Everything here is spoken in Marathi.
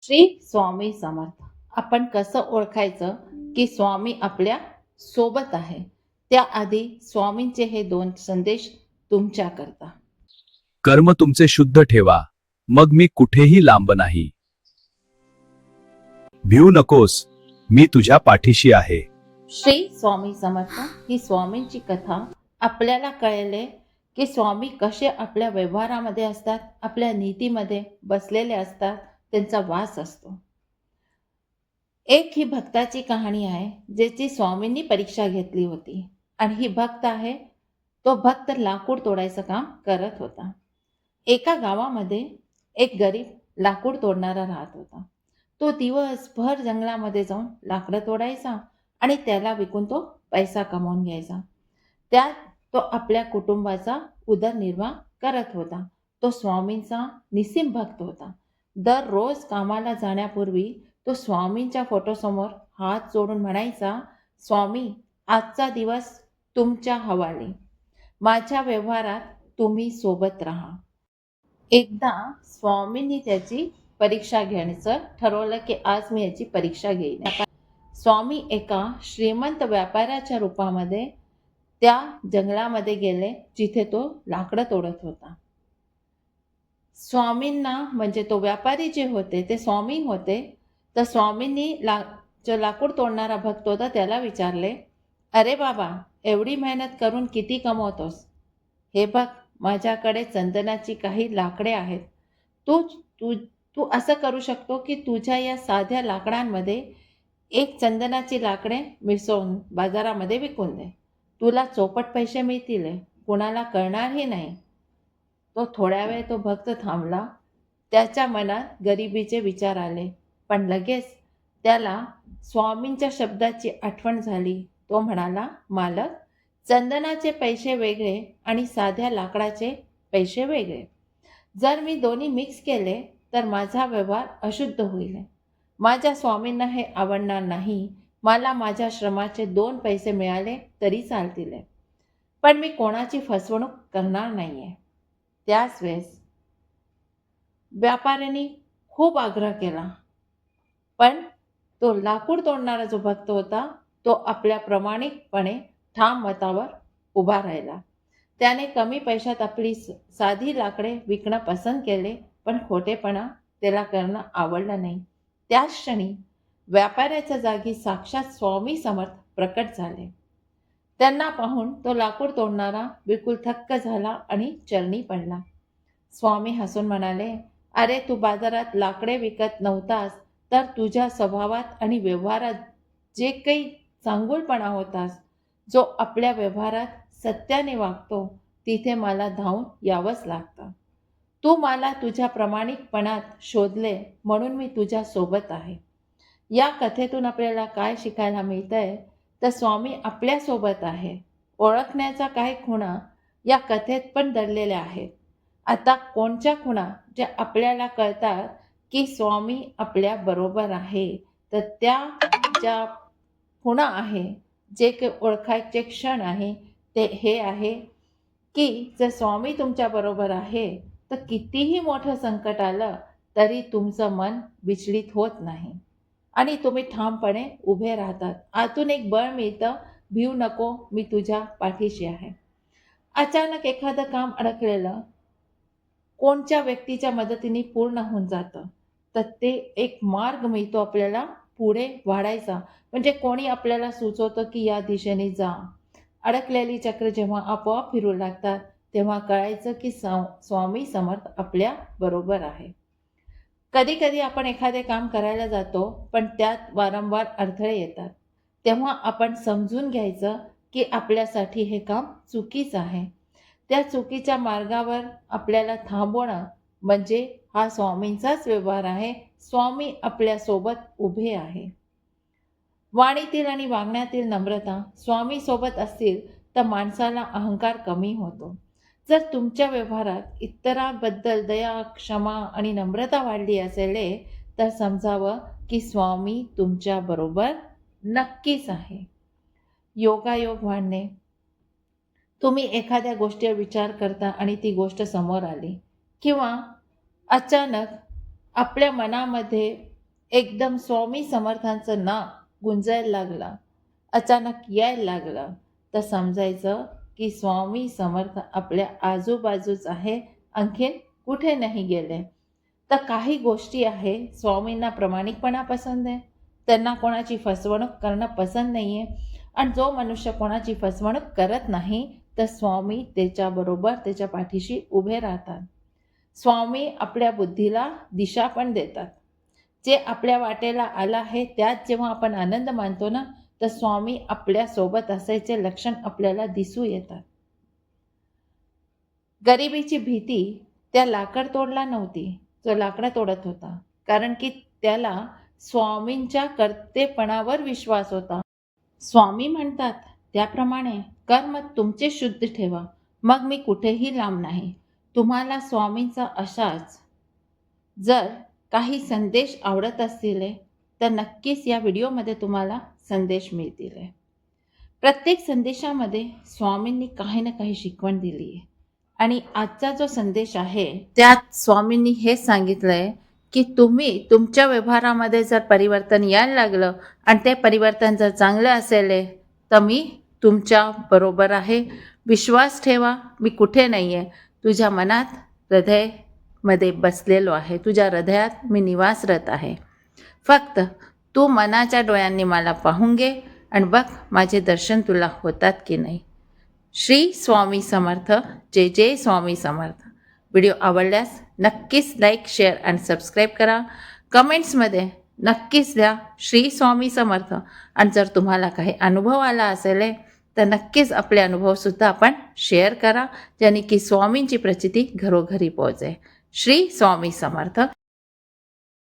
श्री स्वामी समर्थ. आपण कसं ओळखायचं की स्वामी आपल्या सोबत आहे? त्याआधी स्वामींचे हे 2 संदेश तुमच्याकरता. कर्म तुमचे शुद्ध ठेवा, मग मी कुठेही लांब नाही. भिऊ नकोस, मी तुझ्या पाठीशी आहे. श्री स्वामी समर्थ ही स्वामींची कथा. आपल्याला कळले की स्वामी कसे आपल्या व्यवहारामध्ये असतात, आपल्या नीतीमध्ये बसलेले असतात, त्यांचा वास असतो. एक ही भक्ताची कहाणी आहे ज्याची स्वामींनी परीक्षा घेतली होती. आणि ही भक्त आहे, तो भक्त लाकूड तोडायचं काम करत होता. एका गावामध्ये एक गरीब लाकूड तोडणारा राहत होता. तो दिवसभर जंगलामध्ये जाऊन लाकडं तोडायचा आणि त्याला विकून तो पैसा कमवून घ्यायचा. त्यात तो आपल्या कुटुंबाचा उदरनिर्वाह करत होता. तो स्वामींचा निस्सीम भक्त होता. दररोज कामाला जाण्यापूर्वी तो स्वामींच्या फोटोसमोर हात जोडून म्हणायचा, स्वामी, आजचा दिवस तुमच्या हवाली. माझ्या व्यवहारात तुम्ही सोबत राहा. एकदा स्वामींनी त्याची परीक्षा घेण्याचं ठरवलं की आज मी याची परीक्षा घेईन. स्वामी एका श्रीमंत व्यापाऱ्याच्या रूपामध्ये त्या जंगलामध्ये गेले जिथे तो लाकडं तोडत होता. स्वामींना म्हणजे तो व्यापारी जे होते ते स्वामी होते. तर स्वामींनी जो लाकूड तोडणारा भक्त होता त्याला विचारले, अरे बाबा, एवढी मेहनत करून किती कमवतोस? हे बघ, माझ्याकडे चंदनाची काही लाकडे आहेत. तू तू तू असं करू शकतो की तुझ्या या साध्या लाकडांमध्ये एक चंदनाची लाकडे मिसळून बाजारामध्ये विकून दे. तुला चौपट पैसे मिळतील, कुणाला कळणारही नाही. तो थोड्या वेळ तो भक्त थांबला. त्याच्या मनात गरिबीचे विचार आले, पण लगेच त्याला स्वामींच्या शब्दाची आठवण झाली. तो म्हणाला, मालक, चंदनाचे पैसे वेगळे आणि साध्या लाकडाचे पैसे वेगळे. जर मी दोन्ही मिक्स केले तर माझा व्यवहार अशुद्ध होईल. माझ्या स्वामींना हे आवडणार नाही. मला माझ्या श्रमाचे 2 पैसे मिळाले तरी चालतील, पण मी कोणाची फसवणूक करणार नाहीये. त्याच वेळेस व्यापाऱ्याने खूप आग्रह केला, पण तो लाकूड तोडणारा जो भक्त होता तो आपल्या प्रामाणिकपणे ठाम मतावर उभा राहिला. त्याने कमी पैशात आपली साधी लाकडे विकणं पसंत केले, पण खोटेपणा त्याला करणं आवडलं नाही. त्याच क्षणी व्यापाऱ्याच्या जागी साक्षात स्वामी समर्थ प्रकट झाले. त्यांना पाहून तो लाकूड तोडणारा बिलकुल थक्क झाला आणि चरणी पडला. स्वामी हसून म्हणाले, अरे, तू बाजारात लाकडे विकत नव्हतास, तर तुझ्या स्वभावात आणि व्यवहारात जे काही चांगुलपणा होतास, जो आपल्या व्यवहारात सत्याने वागतो, तिथे मला धावून यावंच लागतं. तू मला तुझ्या प्रामाणिकपणात शोधले म्हणून मी तुझ्या सोबत आहे. या कथेतून आपल्याला काय शिकायला मिळतंय? तर स्वामी आपल्या सोबत आहे. ओळखण्याचा काही खुणा या कथेत पण दडलेल्या आहेत. आता कोणत्या खुणा ज्या आपल्याला कळतात की स्वामी आपल्या बरोबर आहे, तर त्या ज्या खुणा आहे, जे काही ओळखायचे क्षण आहे, ते हे आहे की जर स्वामी तुमच्या बरोबर आहे तर कितीही मोठं संकट आलं तरी तुमचं मन विचलित होत नाही आणि तुम्ही ठामपणे उभे राहतात. आतून एक बळ मिळतं, भिऊ नको, मी तुझ्या पाठीशी आहे. अचानक एखादं काम अडकलेलं कोणत्या व्यक्तीच्या मदतीने पूर्ण होऊन जातं, तर ते एक मार्ग मिळतो आपल्याला पुढे वाढायचा. म्हणजे कोणी आपल्याला सुचवतं की या दिशेने जा. अडकलेली चक्र जेव्हा आपोआप फिरू लागतात तेव्हा कळायचं की स्वामी समर्थ आपल्या बरोबर आहे. कधी कधी आपण एखादे काम करायला जातो, पण त्यात वारंवार अडथळे येतात. तेव्हा आपण समजून घ्यायचं की आपल्यासाठी हे काम चुकीचं आहे. त्या चुकीच्या मार्गावर आपल्याला थांबवणं म्हणजे हा स्वामींचाच व्यवहार आहे. स्वामी आपल्यासोबत उभे आहे. वाणीतील आणि वागण्यातील नम्रता स्वामी सोबत असतील तर माणसाला अहंकार कमी होतो. जर तुमच्या व्यवहारात इतरांबद्दल दया, क्षमा आणि नम्रता वाढली असेल तर समजावं की स्वामी तुमच्या बरोबर नक्कीच आहे. योगायोग वाढणे. तुम्ही एखाद्या गोष्टीवर विचार करता आणि ती गोष्ट समोर आली, किंवा अचानक आपल्या मनामध्ये एकदम स्वामी समर्थांचं नाव गुंजायला लागलं, अचानक यायला लागलं, तर समजायचं की स्वामी समर्थ आपल्या आजूबाजूच आहे, आणखीन कुठे नाही गेले. तर काही गोष्टी आहे स्वामींना प्रामाणिकपणा पसंत आहे, त्यांना कोणाची फसवणूक करणं पसंत नाही आहे. आणि जो मनुष्य कोणाची फसवणूक करत नाही तर स्वामी त्याच्याबरोबर त्याच्या पाठीशी उभे राहतात. स्वामी आपल्या बुद्धीला दिशा पण देतात. जे आपल्या वाटेला आलं आहे त्यात जेव्हा आपण आनंद मानतो ना, तर स्वामी आपल्या सोबत असायचे लक्षण आपल्याला दिसू येतात. गरिबीची भीती त्या लाकड तोडला नव्हती, जो लाकडं तोडत होता, कारण की त्याला स्वामींच्या कर्तेपणावर विश्वास होता. स्वामी म्हणतात त्याप्रमाणे कर्म तुमचे शुद्ध ठेवा, मग मी कुठेही लांब नाही. तुम्हाला स्वामींचा असाच जर काही संदेश आवडत असतील तर नक्कीच या व्हिडिओमध्ये तुम्हाला संदेश मिळतील. प्रत्येक संदेशामध्ये स्वामींनी काही ना काही शिकवण दिली आहे. आणि आजचा जो संदेश आहे त्यात स्वामींनी हे सांगितलंय की तुम्ही तुमच्या व्यवहारामध्ये जर परिवर्तन यायला लागलं आणि ते परिवर्तन जर चांगलं असेल तर मी तुमच्या बरोबर आहे. विश्वास ठेवा, मी कुठे नाही आहे, तुझ्या मनात हृदयमध्ये बसलेलो आहे, तुझ्या हृदयात मी निवासरत आहे. फक्त तू मनाच्या डोळ्यांनी मला पाहून घे आणि बघ माझे दर्शन तुला होतात की नाही. श्री स्वामी समर्थ. जय जय स्वामी समर्थ. व्हिडिओ आवडल्यास नक्कीच लाईक, शेअर आणि सबस्क्राईब करा. कमेंट्समध्ये नक्कीच द्या श्री स्वामी समर्थ. आणि जर तुम्हाला काही अनुभव आला असेल तर नक्कीच आपले अनुभवसुद्धा आपण शेअर करा, ज्याने की स्वामींची प्रचिती घरोघरी पोहोचेल. श्री स्वामी समर्थ.